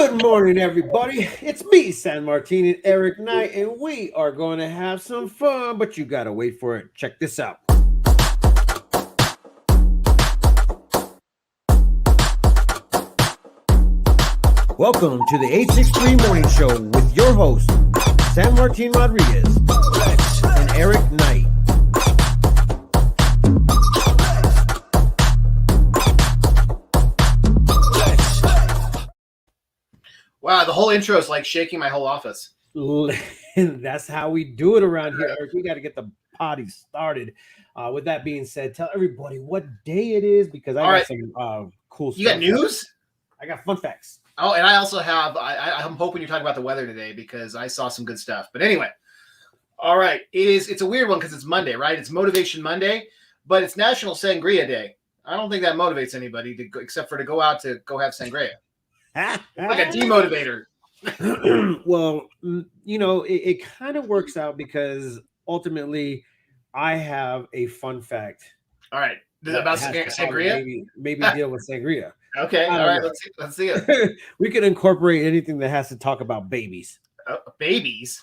Good morning, everybody. It's me, San Martin and Eric Knight, and we are going to have some fun, but you got to wait for it. Check this out. Welcome to the 863 Morning Show with your host, San Martin Rodriguez, Lex, and Eric Knight. Wow, the whole intro is like shaking my whole office. That's how we do it around here, Eric. We got to get the party started. With that being said, tell everybody what day it is because I got some cool stuff. You got news? I got fun facts. Oh, and I also have, I'm hoping you're talking about the weather today because I saw some good stuff. But anyway, all right. It's a weird one because it's Monday, right? It's Motivation Monday, but it's National Sangria Day. I don't think that motivates anybody except for to go out to go have sangria. It's like a demotivator. Well, you know, it kind of works out because ultimately I have a fun fact. All right. About sangria? Maybe deal with sangria. Okay. All right. Let's see it. We can incorporate anything that has to talk about babies. Babies?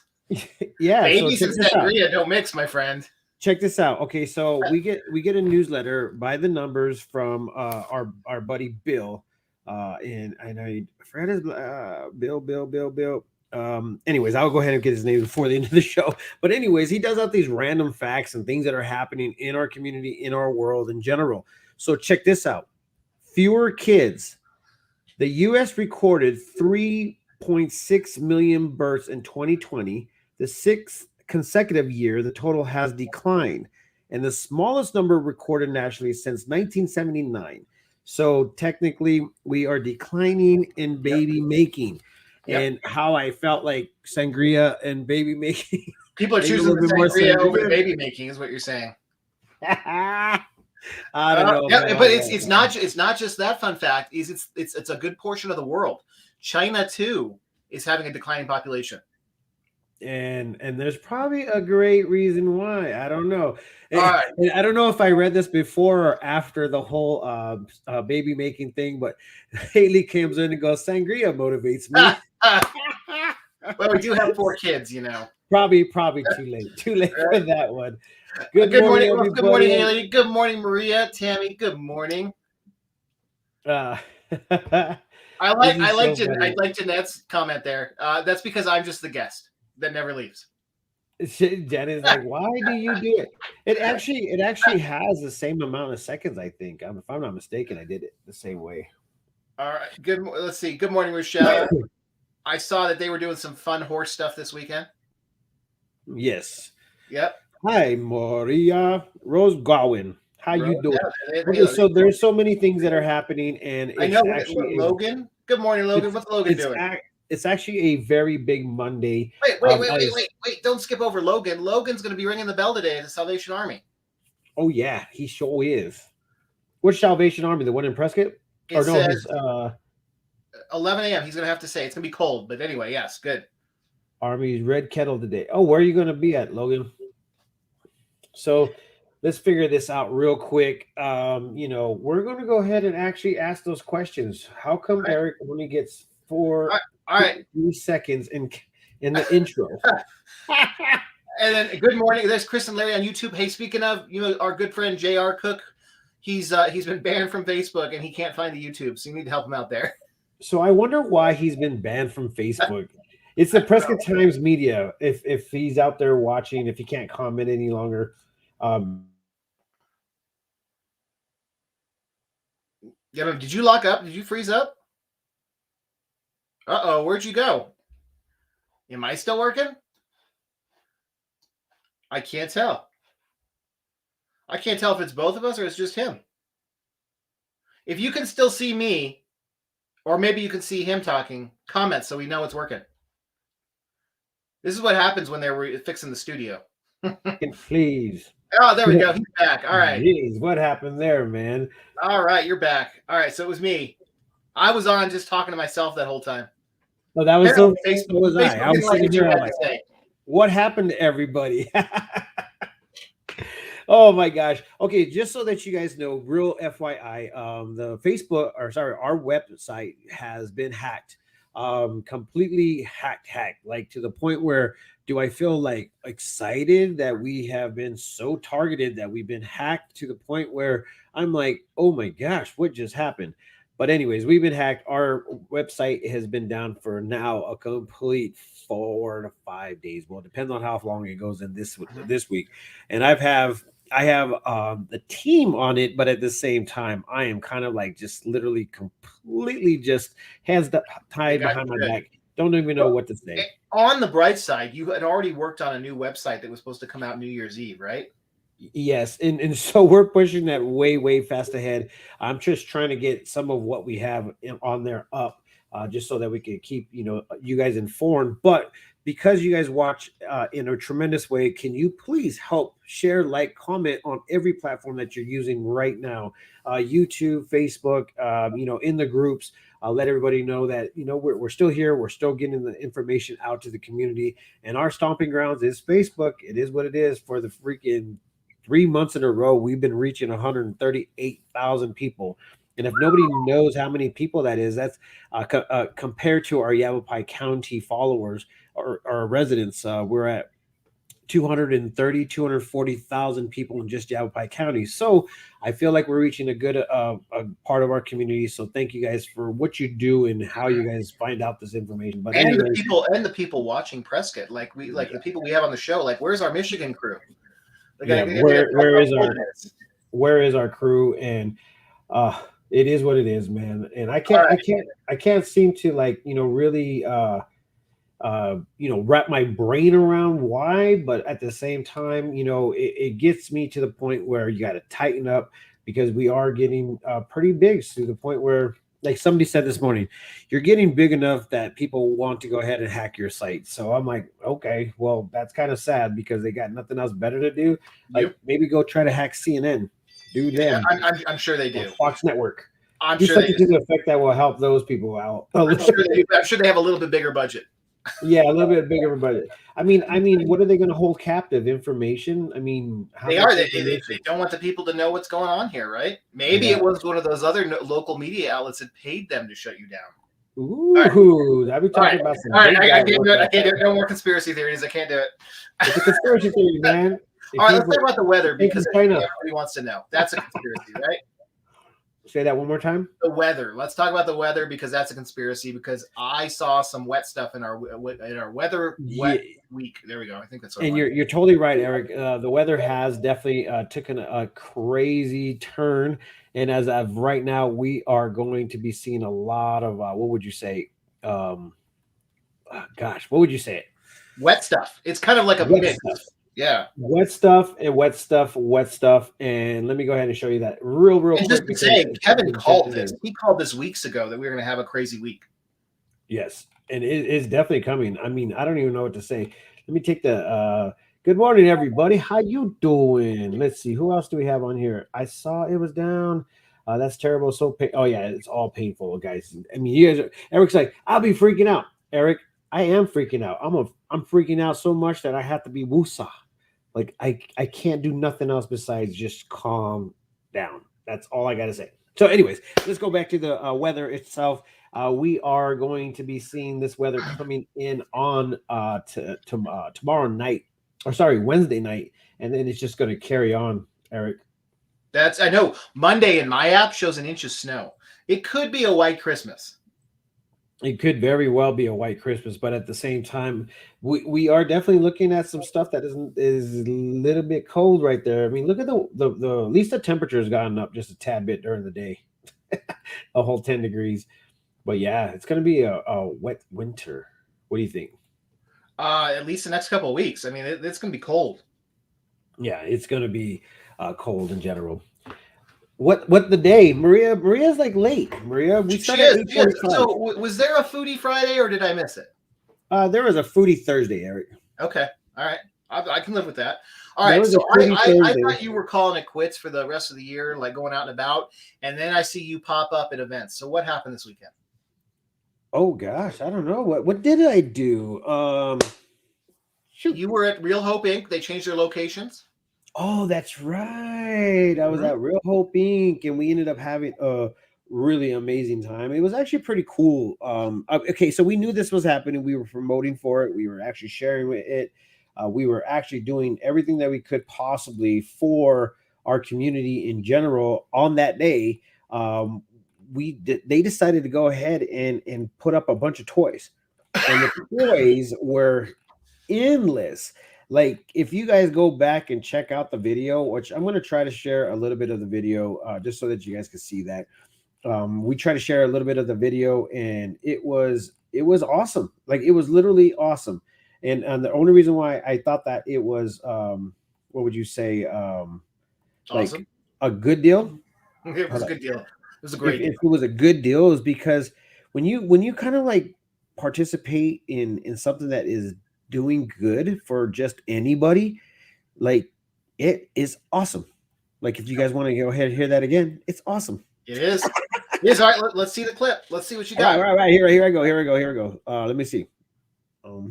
Yeah. Babies and sangria don't mix, my friend. Check this out. Okay, so we get a newsletter by the numbers from our buddy Bill. And I know I forgot his Bill. Anyways, I'll go ahead and get his name before the end of the show. But anyways, he does out these random facts and things that are happening in our community, in our world in general. So check this out. Fewer kids. The U.S. recorded 3.6 million births in 2020. The sixth consecutive year, the total has declined, and the smallest number recorded nationally since 1979. So technically, we are declining in baby making. Yep. And how I felt like sangria and baby making. People are choosing the sangria over baby making, is what you're saying. I don't know. Yeah, but it's not just that fun fact. It's a good portion of the world. China too is having a declining population. And there's probably a great reason why. I don't know. All right. And I don't know if I read this before or after the whole baby making thing, but Haley comes in and goes, "Sangria motivates me." Well, we do have 4 kids, you know. Probably too late for that one. Good morning, everybody. Good morning, Haley. Good morning, Maria, Tammy. Good morning. I like Jeanette's comment there. That's because I'm just the guest that never leaves. Jen is like, why do you do it? It actually has the same amount of seconds, I think. If I'm not mistaken, I did it the same way. All right. Good. Let's see. Good morning, Rochelle. I saw that they were doing some fun horse stuff this weekend. Yes. Yep. Hi, Maria Rose Gawain. How you doing? Okay, so there's so many things that are happening, and I know. Logan. Good morning, Logan. What's Logan doing? It's actually a very big Monday. Wait! Don't skip over Logan. Logan's going to be ringing the bell today at the Salvation Army. Oh yeah, he sure is. Which Salvation Army? The one in Prescott? It says 11 a.m. He's going to have to say it's going to be cold, but anyway, yes, good. Army's Red Kettle today. Oh, where are you going to be at, Logan? So let's figure this out real quick. We're going to go ahead and actually ask those questions. How come Eric only gets 3 seconds in the intro? And then good morning. There's Chris and Larry on YouTube. Hey, speaking of, our good friend J.R. Cook, he's been banned from Facebook and he can't find the YouTube, so you need to help him out there. So I wonder why he's been banned from Facebook. It's the Prescott Times Media. If he's out there watching, if he can't comment any longer. Did you lock up? Did you freeze up? Uh-oh, where'd you go? Am I still working? I can't tell. I can't tell if it's both of us or it's just him. If you can still see me, or maybe you can see him talking, comment so we know it's working. This is what happens when they're fixing the studio. Please. Oh, there we go. He's back. All right. Jeez, what happened there, man? All right, you're back. All right, so it was me. I was on just talking to myself that whole time. Oh, that was so Facebook. Was I was sitting here like, what happened to everybody? Oh my gosh. Okay, just so that you guys know, real FYI, the Facebook, our website has been hacked. completely hacked, like to the point where do I feel like excited that we have been so targeted that we've been hacked to the point where I'm like, oh my gosh, what just happened? But anyways, we've been hacked. Our website has been down for now a complete 4 to 5 days. Well, it depends on how long it goes in this week. And I have the team on it, but at the same time, I am kind of like just literally completely just They tied got behind my you good. back. Don't even know what to say. On the bright side, you had already worked on a new website that was supposed to come out New Year's Eve, right? Yes, and so we're pushing that way fast ahead. I'm just trying to get some of what we have on there up, just so that we can keep you guys informed. But because you guys watch in a tremendous way, can you please help share, like, comment on every platform that you're using right now, YouTube, Facebook, in the groups. Let everybody know that we're still here. We're still getting the information out to the community, and our stomping grounds is Facebook. It is what it is. For the freaking 3 months in a row, we've been reaching 138,000 people. And if nobody knows how many people that is, that's compared to our Yavapai County followers or residents. We're at 240,000 people in just Yavapai County. So I feel like we're reaching a good a part of our community. So thank you guys for what you do and how you guys find out this information. But And anyway, the people watching Prescott, like the people we have on the show, like where's our Michigan crew? Like, yeah, where is our crew? And it is what it is, man. And I can't seem to, like, really wrap my brain around why. But at the same time, it gets me to the point where you got to tighten up, because we are getting pretty big, to the point where, like somebody said this morning, you're getting big enough that people want to go ahead and hack your site. So I'm like, okay, well, that's kind of sad, because they got nothing else better to do. Like, maybe go try to hack CNN, do them. I'm sure they do. Fox Network. I'm Do sure something to the effect that will help those people out. I'm sure they have a little bit bigger budget. Yeah, a little bit bigger budget. I mean, what are they going to hold captive? Information? I mean, They are. They don't want the people to know what's going on here, right? Maybe it was one of those other local media outlets that paid them to shut you down. Ooh, I've been talking about some. All right, I can't do it. I can't do it. No more conspiracy theories. I can't do it. It's a conspiracy theory, man. All right, let's talk about the weather, because everybody wants to know. That's a conspiracy, right? Say that one more time. The weather. Let's talk about the weather, because that's a conspiracy. Because I saw some wet stuff in our weather wet week. There we go. I think that's. And you're totally right, Eric. The weather has definitely taken a crazy turn, and as of right now, we are going to be seeing a lot of what would you say? What would you say? Wet stuff. It's kind of like a mix. Yeah. Wet stuff. And let me go ahead and show you that real quick. Just to say, Kevin called this. He called this weeks ago that we were going to have a crazy week. Yes. And it is definitely coming. I mean, I don't even know what to say. Let me take the good morning, everybody. How you doing? Let's see. Who else do we have on here? I saw it was down. That's terrible. So oh yeah, it's all painful, guys. I mean, you guys Eric's like, I'll be freaking out. Eric, I am freaking out. I'm freaking out so much that I have to be woosah. Like, I can't do nothing else besides just calm down. That's all I got to say. So anyways, let's go back to the weather itself. We are going to be seeing this weather coming in on tomorrow night, or sorry, Wednesday night. And then it's just going to carry on, Eric. I know Monday in my app shows an inch of snow. It could be a white Christmas. It could very well be a white Christmas, but at the same time, we are definitely looking at some stuff that is a little bit cold right there. I mean, look at the at least the temperature has gotten up just a tad bit during the day, a whole 10 degrees. But yeah, it's going to be a wet winter. What do you think? At least the next couple of weeks. I mean, it's going to be cold. Yeah, it's going to be cold in general. What the day? Maria's like late. Maria, we started at 8:45. So was there a Foodie Friday, or did I miss it? There was a Foodie Thursday, Eric. Okay. All right. I can live with that. All right. So I thought you were calling it quits for the rest of the year, like going out and about. And then I see you pop up at events. So what happened this weekend? Oh gosh, I don't know. What did I do? Shoot. You were at Real Hope Inc. They changed their locations. Oh, that's right. I was at Real Hope Inc. and we ended up having really amazing time. It was actually pretty cool. Okay, so we knew this was happening. We were promoting for it. We were actually sharing with it. We were actually doing everything that we could possibly for our community in general on that day. Um, they decided to go ahead and put up a bunch of toys, and the toys were endless. Like if you guys go back and check out the video, which I'm going to try to share a little bit of the video just so that you guys can see that. We try to share a little bit of the video, and it was awesome. Like it was literally awesome. And the only reason why I thought that it was what would you say like Awesome. a good deal. It was Hold a up. good deal. It was a if, great if deal. it was a good deal is because when you kind of like participate in something that is doing good for just anybody, like it is awesome. Like if you guys want to go ahead and hear that again, it's awesome. It is. It is. All right. Let's see the clip. Let's see what you All right, got. right, right. Here I go. Here I go. Here I go. Let me see. All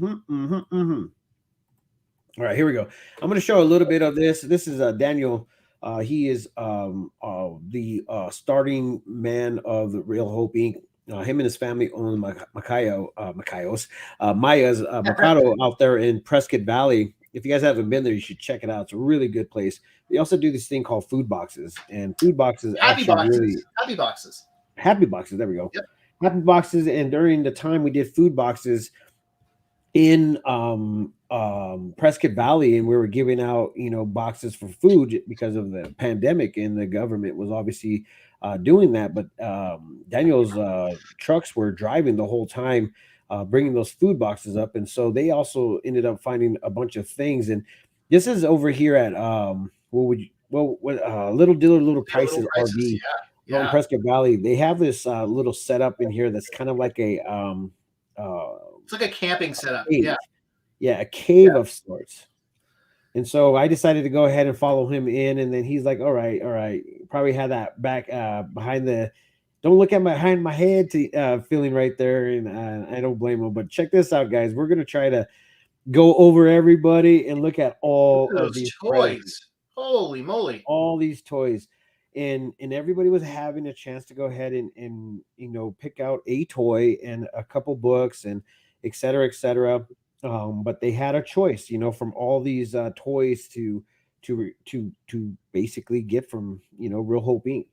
right, here we go. I'm going to show a little bit of this. This is Daniel. He is the starting man of the Real Hope Inc. Him and his family own Maya's Mercado out there in Prescott Valley. If you guys haven't been there, you should check it out. It's a really good place. They also do this thing called food boxes, and food boxes Happy actually really boxes. Happy boxes. happy boxes. There we go. Yep. Happy boxes. And during the time we did food boxes in Prescott Valley, and we were giving out boxes for food because of the pandemic, and the government was obviously doing that. But Daniel's trucks were driving the whole time, bringing those food boxes up, and so they also ended up finding a bunch of things. And this is over here at what would you what Little Dealer Little Yeah, little Prices prices. RV Yeah. out in Yeah. Prescott Valley. They have this little setup in here that's kind of like a It's like a camping setup. cave. Yeah. Yeah, a cave of sorts. And so I decided to go ahead and follow him in, and then he's like, "All right, all right." Probably had that back behind the "don't look at my behind my head" to feeling right there, and I don't blame him. But check this out, guys. We're gonna try to go over everybody and look at all Look at of those these presents, toys. Holy moly. all these toys, and everybody was having a chance to go ahead and pick out a toy and a couple books and et cetera, et cetera. But they had a choice, from all these toys to basically get from Real Hope Inc.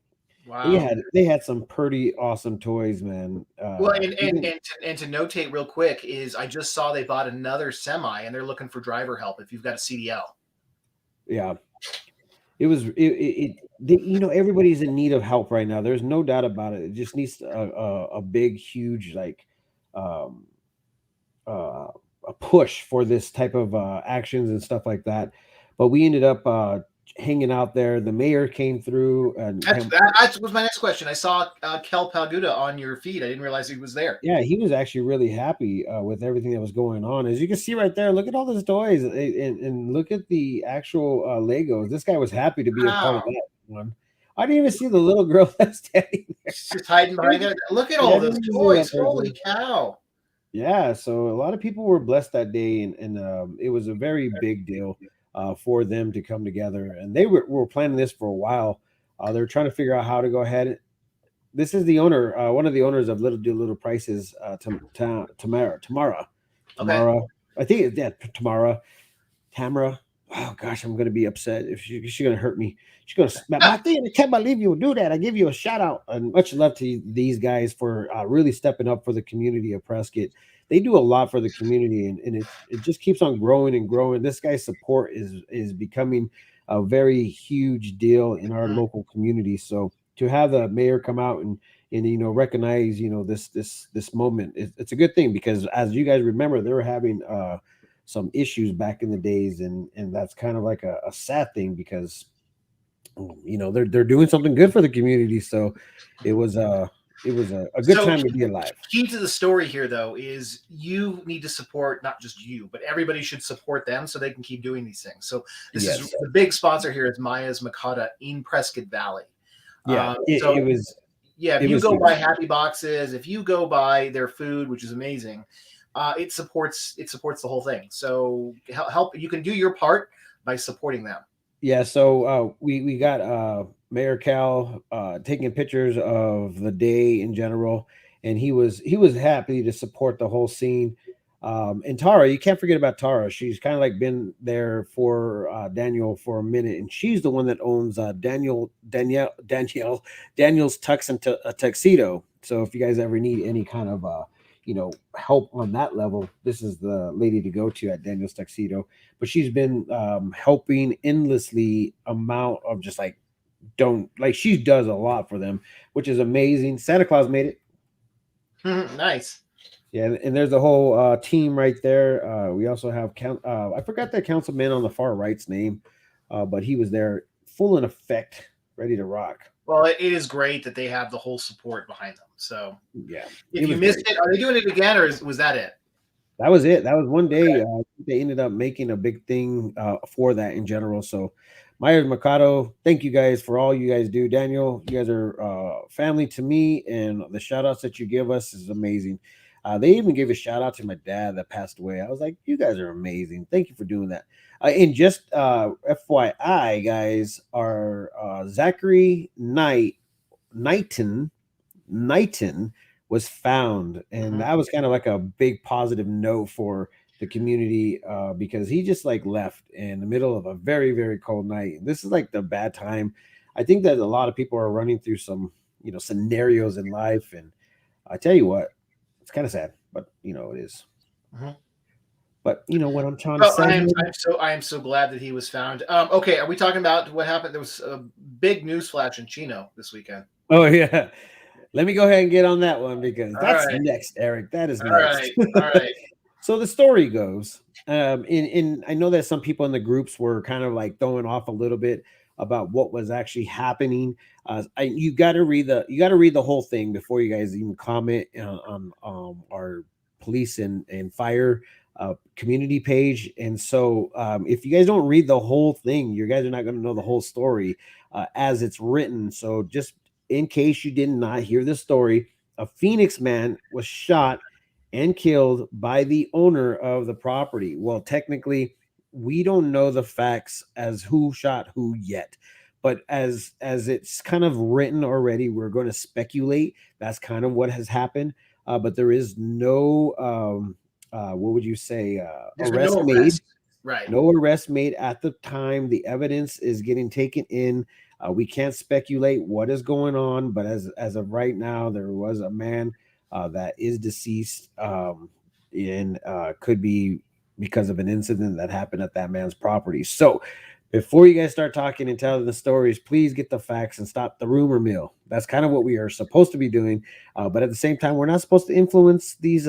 They Wow. had some pretty awesome toys, man. Well, and to notate real quick is I just saw they bought another semi and they're looking for driver help if you've got a CDL. Yeah, it was everybody's in need of help right now. There's no doubt about it. It just needs a big, huge like um, uh, a push for this type of actions and stuff like that. But we ended up hanging out there. The mayor came through, and That was my next question. I saw Kel Palguda on your feed. I didn't realize he was there. yeah, he was actually really happy with everything that was going on. As you can see right there, look at all those toys, and look at the actual Legos. This guy was happy to be a part of Wow. that one. I didn't even see the little girl that's standing there. She's just hiding behind there. Look at Yeah, I all didn't those even see that toys. person. Holy cow. Yeah, so a lot of people were blessed that day, and it was a very big deal for them to come together. And they were planning this for a while. They were trying to figure out how to go ahead. This is the owner, one of the owners of Little Do Little Prices, Tamara. Okay. I think it's Tamara. Tamara. Oh gosh, I'm gonna be upset if she's gonna hurt me. She's gonna smack my thing. I can't believe you would do that. I give you a shout out and much love to these guys for really stepping up for the community of Prescott. They do a lot for the community, and it just keeps on growing and growing. This guy's support is becoming a very huge deal in our local community. So to have the mayor come out and recognize this moment, it's a good thing, because as you guys remember, they were having some issues back in the days, and that's kind of like a sad thing, because they're doing something good for the community. So it was a good So time to be alive. key to the story here, though, is you need to support not just you, but everybody should support them so they can keep doing these things. So this is Yes. the big sponsor here is Maya's Makata in Prescott Valley. Yeah, So it was yeah, if it you was go huge. buy Happy Boxes, if you go buy their food, which is amazing, it supports the whole thing. So help you can do your part by supporting them. Yeah, so we got Mayor Cal taking pictures of the day in general, and he was happy to support the whole scene. And Tara, you can't forget about Tara. She's kind of like been there for Daniel for a minute, and she's the one that owns Daniel's Tux and Tuxedo. So if you guys ever need any kind of help on that level, this is the lady to go to at Daniel's Tuxedo. But she's been helping endlessly amount of just like don't like she does a lot for them, which is amazing. Santa Claus made it. Nice. Yeah, and there's a whole team right there. We also have I forgot that councilman on the far right's name, but he was there full in effect, ready to rock. Well, it is great that they have the whole support behind them. So Yeah, if you missed it, are they doing it again, or was that it? That was it. That was one day. They ended up making a big thing for that in general. So, Myers Mercado, thank you guys for all you guys do. Daniel, you guys are family to me, and the shout outs that you give us is amazing. They even gave a shout out to my dad that passed away. I was like, you guys are amazing. Thank you for doing that. And just FYI, guys, are Zachary Knighton was found, and that was kind of like a big positive note for the community because he just like left in the middle of a very very cold night. This is like the bad time. I think that a lot of people are running through some scenarios in life, and I tell you what, it's kind of sad, but it is. But you know what I'm trying to say. I am so glad that he was found. Okay, are we talking about what happened? There was a big news flash in Chino this weekend. Oh yeah. Let me go ahead and get on that one because that's next, Eric. That is next. All right. So the story goes, in I know that some people in the groups were kind of like throwing off a little bit about what was actually happening. You got to read the whole thing before you guys even comment on our police and fire community page. And so if you guys don't read the whole thing, you guys are not going to know the whole story as it's written. So just in case you did not hear the story, a Phoenix man was shot and killed by the owner of the property. Well, technically, we don't know the facts as who shot who yet, but as it's kind of written already, we're going to speculate. That's kind of what has happened, but there is no what would you say arrest made. Right. No arrest made at the time. The evidence is getting taken in. We can't speculate what is going on, but as of right now, there was a man that is deceased, and could be because of an incident that happened at that man's property. So, before you guys start talking and telling the stories, please get the facts and stop the rumor mill. That's kind of what we are supposed to be doing, but at the same time, we're not supposed to influence these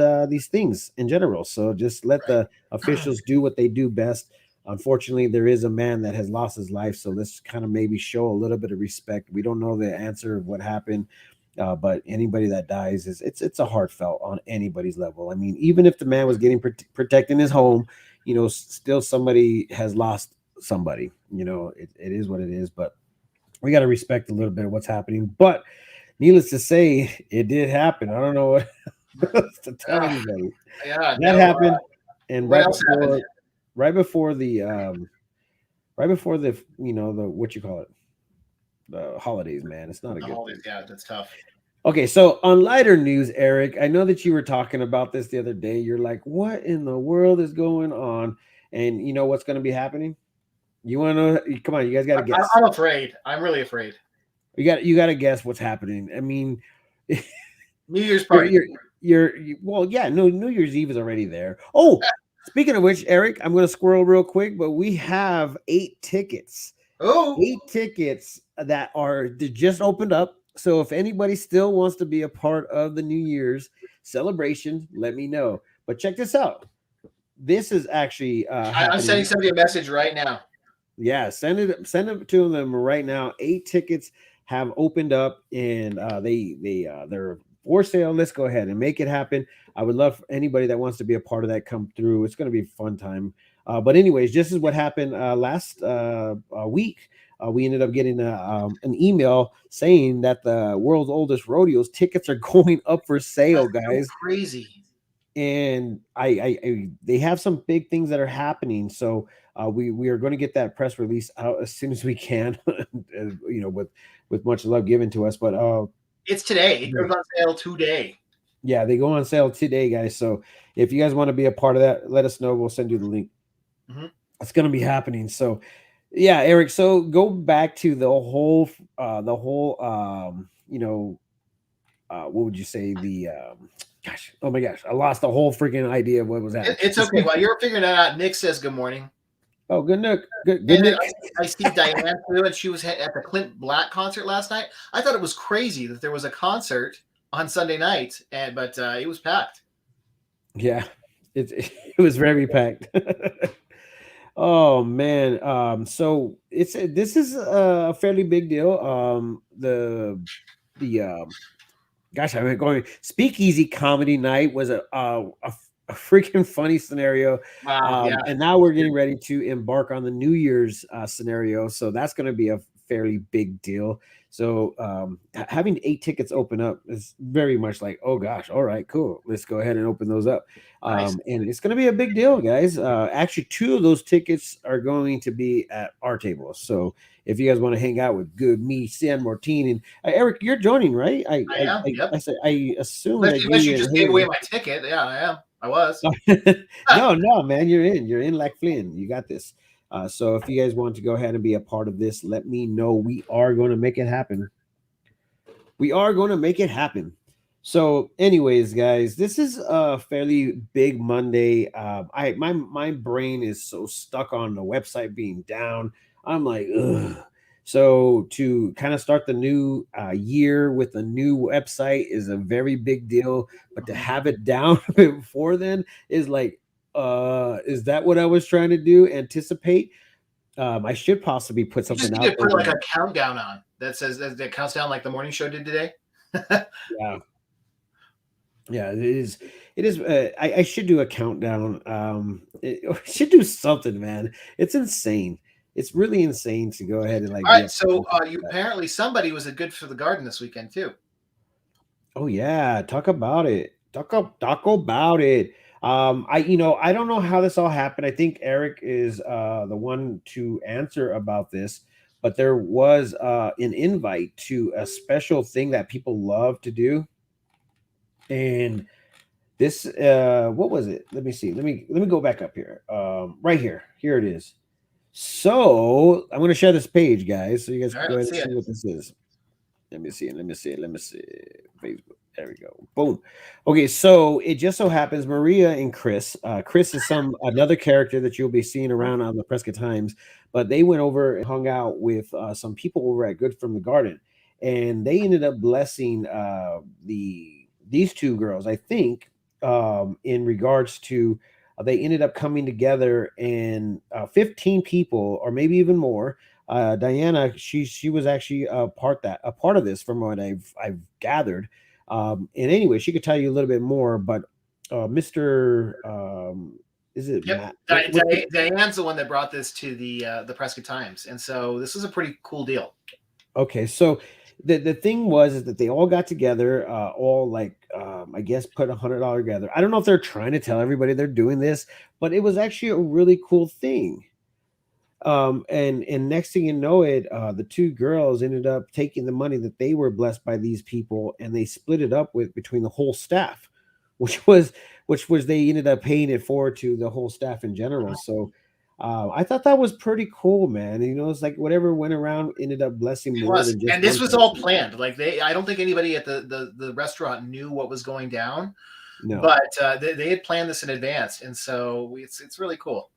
things in general. So just let the officials do what they do best. Unfortunately, there is a man that has lost his life, so let's kind of maybe show a little bit of respect. We don't know the answer of what happened, but anybody that dies it's a heartfelt on anybody's level. I mean, even if the man was getting protecting his home, still somebody has lost somebody. It is what it is, but we got to respect a little bit of what's happening. But needless to say, it did happen. I don't know what else to tell anybody. Yeah, that happened, and what else happened? Right before the the what you call it, the holidays, man. It's not a good holidays. Yeah, that's tough. Okay, so on lighter news, Eric, I know that you were talking about this the other day. You're like, what in the world is going on? And you know what's going to be happening? You want to know? Come on, you guys got to guess. I'm afraid. I'm really afraid. You got to guess what's happening. I mean, New Year's party. Well, yeah, no, New Year's Eve is already there. Oh, speaking of which, Eric, I'm going to squirrel real quick, but we have 8 tickets. Oh, 8 tickets that just opened up. So if anybody still wants to be a part of the New Year's celebration, let me know. But check this out. This is actually I'm sending somebody a message right now. Yeah, send it to them right now. 8 tickets have opened up, and they're for sale. Let's go ahead and make it happen. I would love for anybody that wants to be a part of that come through. It's going to be a fun time. But anyways, this is what happened last week. We ended up getting an email saying that the world's oldest rodeos tickets are going up for sale, guys. So crazy. And they have some big things that are happening. So We are going to get that press release out as soon as we can, with much love given to us. But It's today. It goes on sale today. yeah, they go on sale today, guys. So if you guys want to be a part of that, let us know. We'll send you the link. Mm-hmm. It's going to be happening. So yeah, Eric. So go back to what would you say? Gosh, oh my gosh, I lost the whole freaking idea of what was happening. It's okay. While you're figuring that out, Nick says good morning. Oh, good Nick. Good And Nick. I see Diane too, and she was at the Clint Black concert last night. I thought it was crazy that there was a concert on Sunday night, but it was packed. Yeah, it was very packed. Oh man. So this is a fairly big deal. The gosh, I mean, going Speakeasy Comedy Night was a freaking funny scenario. Wow, yeah. And now we're getting ready to embark on the New Year's scenario. So that's going to be a fairly big deal. So having 8 tickets open up is very much like, oh gosh, all right, cool. Let's go ahead and open those up. Nice. And it's going to be a big deal, guys. Actually, 2 of those tickets are going to be at our table. So if you guys want to hang out with Good, me, San Martin, and Eric, you're joining, right? I am. Yep. I assume unless you just gave away my ticket. Yeah, I am. I was. No, man, you're in. You're in like Flynn. You got this. So if you guys want to go ahead and be a part of this, let me know. We are going to make it happen. We are going to make it happen. So, anyways, guys, this is a fairly big Monday. My brain is so stuck on the website being down. I'm like, ugh. So to kind of start the new year with a new website is a very big deal. But to have it down before then is like, is that what I was trying to do? Anticipate? I should possibly put something out. You put like a countdown on that says that counts down like the morning show did today. Yeah, it is. It is. I should do a countdown. I should do something, man. It's insane. It's really insane to go ahead and like. All right, so you apparently somebody was a good for the garden this weekend too. Oh yeah, talk about it. Talk about it. I don't know how this all happened. I think Eric is the one to answer about this, but there was an invite to a special thing that people love to do. And this what was it? Let me see. Let me go back up here. Right here. Here it is. So I'm going to share this page, guys, so you guys can go ahead and see what this is. Let me see. Facebook. There we go. Boom. Okay, so it just so happens Maria and Chris. Chris is another character that you'll be seeing around on the Prescott Times, but they went over and hung out with some people over at Good from the Garden, and they ended up blessing these 2 girls, I think, in regards to they ended up coming together, and 15 people, or maybe even more. Diana, she was actually a part of this, from what I've gathered. And anyway, she could tell you a little bit more. But Mr. Is it Matt? Diane's the one that brought this to the Prescott Times, and so this is a pretty cool deal. Okay, so the thing was that they all got together, all like I guess put $100 together. I don't know if they're trying to tell everybody they're doing this, but it was actually a really cool thing. And next thing you know it, the 2 girls ended up taking the money that they were blessed by these people, and they split it up between the whole staff, which was they ended up paying it forward to the whole staff in general. So I thought that was pretty cool, man. It's like whatever went around ended up blessing more than just. And this was all planned. Like I don't think anybody at the restaurant knew what was going down. No, but they had planned this in advance, and so it's really cool.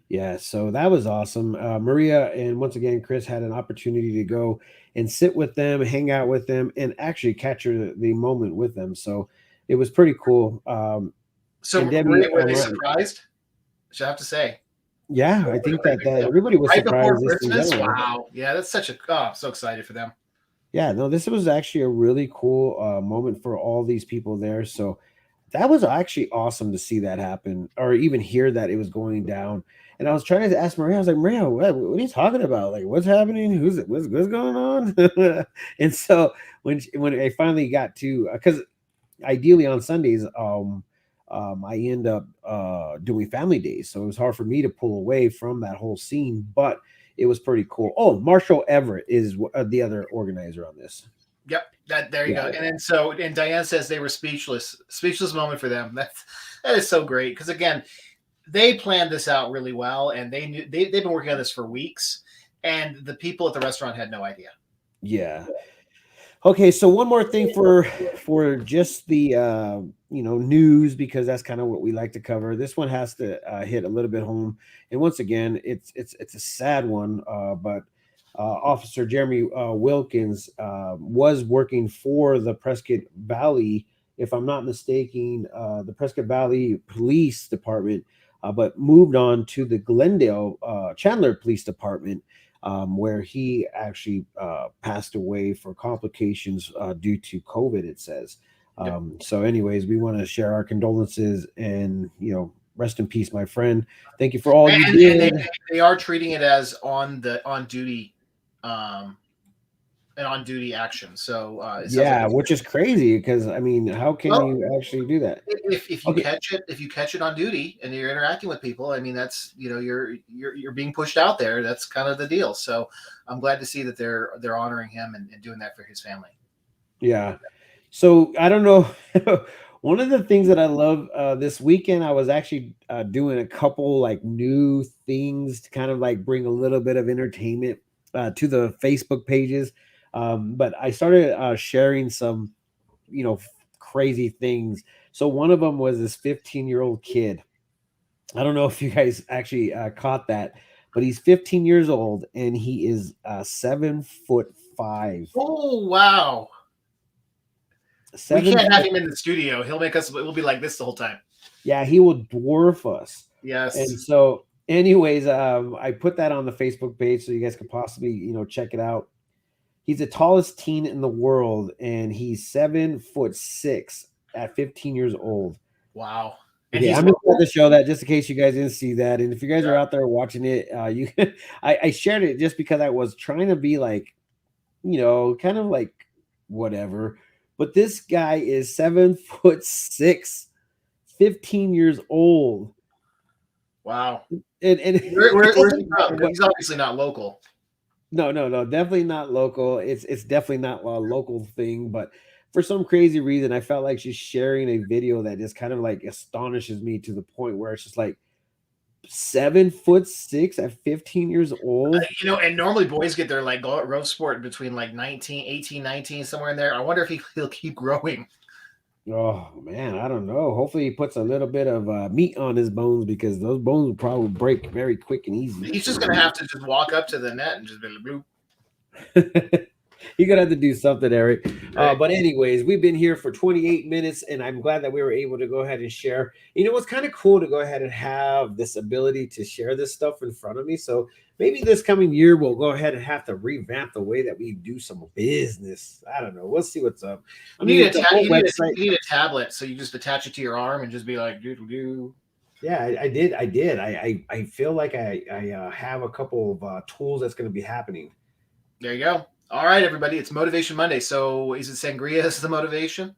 Yeah, so that was awesome. Maria and once again Chris had an opportunity to go and sit with them, hang out with them, and actually capture the moment with them. So it was pretty cool. So Debbie, were they surprised? Should I have to say? Yeah, I think that everybody was surprised. Wow. Yeah, that's such I'm so excited for them. Yeah, no, this was actually a really cool moment for all these people there. So that was actually awesome to see that happen, or even hear that it was going down. And I was trying to ask Maria, I was like, Maria, what are you talking about? Like, what's happening? What's going on? And so when I finally got to, because ideally on Sundays, I end up doing family days. So it was hard for me to pull away from that whole scene, but it was pretty cool. Oh, Marshall Everett is the other organizer on this. Yep, there you Yeah. go. And then and Diane says they were speechless moment for them. That is so great because again, they planned this out really well, and they've been working on this for weeks, and the people at the restaurant had no idea. Yeah. Okay, so one more thing for just the news, because that's kind of what we like to cover. This one has to hit a little bit home, and once again, it's a sad one. But Officer Jeremy Wilkins was working for the Prescott Valley, if I'm not mistaken, the Prescott Valley Police Department, but moved on to the Glendale Chandler Police Department, where he actually passed away for complications due to COVID, it says. So, anyways, we want to share our condolences and, rest in peace, my friend. Thank you for all you did. And they are treating it as on duty an on duty action. So yeah, which is crazy because I mean, how can you actually do that? If you catch it on duty and you're interacting with people, I mean that's you're being pushed out there. That's kind of the deal. So I'm glad to see that they're honoring him and doing that for his family. Yeah. So I don't know. One of the things that I love this weekend, I was actually doing a couple like new things to kind of like bring a little bit of entertainment to the Facebook pages. But I started sharing some, crazy things. So one of them was this 15-year-old kid. I don't know if you guys actually caught that, but he's 15 years old and he is 7'5". Oh, wow. We can't have him in the studio. We'll be like this the whole time. Yeah, he will dwarf us. Yes. And so, anyways, I put that on the Facebook page so you guys could possibly, check it out. He's the tallest teen in the world, and he's 7'6" at 15 years old. Wow. And yeah, I'm just going to show that just in case you guys didn't see that. And if you guys are out there watching it, I shared it just because I was trying to be like, kind of like whatever. But this guy is 7'6", 15 years old. Wow. And where's he from? He's obviously not local. No, definitely not local. It's definitely not a local thing, but for some crazy reason, I felt like she's sharing a video that just kind of like astonishes me to the point where it's just like 7'6" at 15 years old. And normally boys get their like growth sport between like 18, 19, somewhere in there. I wonder if he'll keep growing. Oh man, I don't know. Hopefully he puts a little bit of meat on his bones, because those bones will probably break very quick and easy. He's just gonna have to just walk up to the net and just be like, bloop. You're gonna have to do something, Eric. But anyways, we've been here for 28 minutes, and I'm glad that we were able to go ahead and share. It's kind of cool to go ahead and have this ability to share this stuff in front of me. So maybe this coming year we'll go ahead and have to revamp the way that we do some business. I don't know. We'll see what's up. You need a tablet, so you just attach it to your arm and just be like, doo-doo-doo. Yeah, I did. I feel like I have a couple of tools that's going to be happening. There you go. All right, everybody. It's Motivation Monday. So is it sangria as the motivation?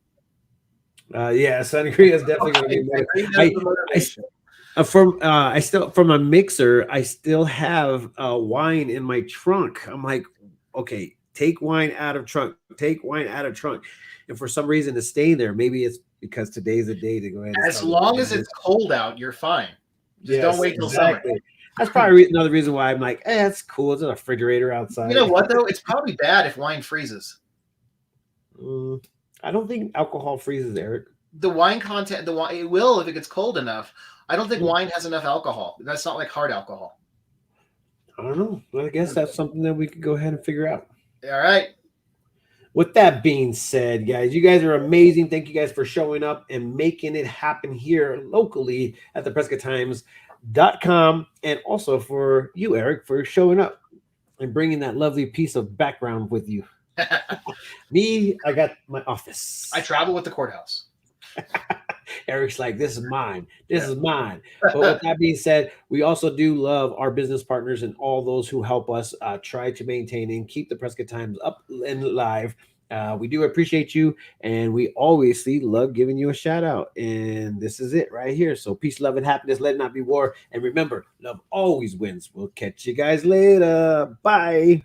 Yeah, sangria is definitely going to be motivation. From a mixer, I still have wine in my trunk. I'm like, okay, take wine out of trunk. And for some reason it's staying there. Maybe it's because today's the day to go ahead. As long as it's cold out, you're fine. Just don't wait till summer. That's probably another reason why I'm like, it's cool. It's a refrigerator outside. You know what, though? It's probably bad if wine freezes. I don't think alcohol freezes, Eric. The wine content, it will if it gets cold enough. I don't think wine has enough alcohol. That's not like hard alcohol. I don't know. Well, I guess that's something that we could go ahead and figure out. All right. With that being said, guys, you guys are amazing. Thank you guys for showing up and making it happen here locally at the PrescottTimes.com, and also for you, Eric, for showing up and bringing that lovely piece of background with you. Me, I got my office. I travel with the courthouse. Eric's like, this is mine. This is mine. But with that being said, we also do love our business partners and all those who help us try to maintain and keep the Prescott Times up and live. We do appreciate you, and we obviously love giving you a shout out. And this is it right here. So peace, love, and happiness. Let it not be war. And remember, love always wins. We'll catch you guys later. Bye.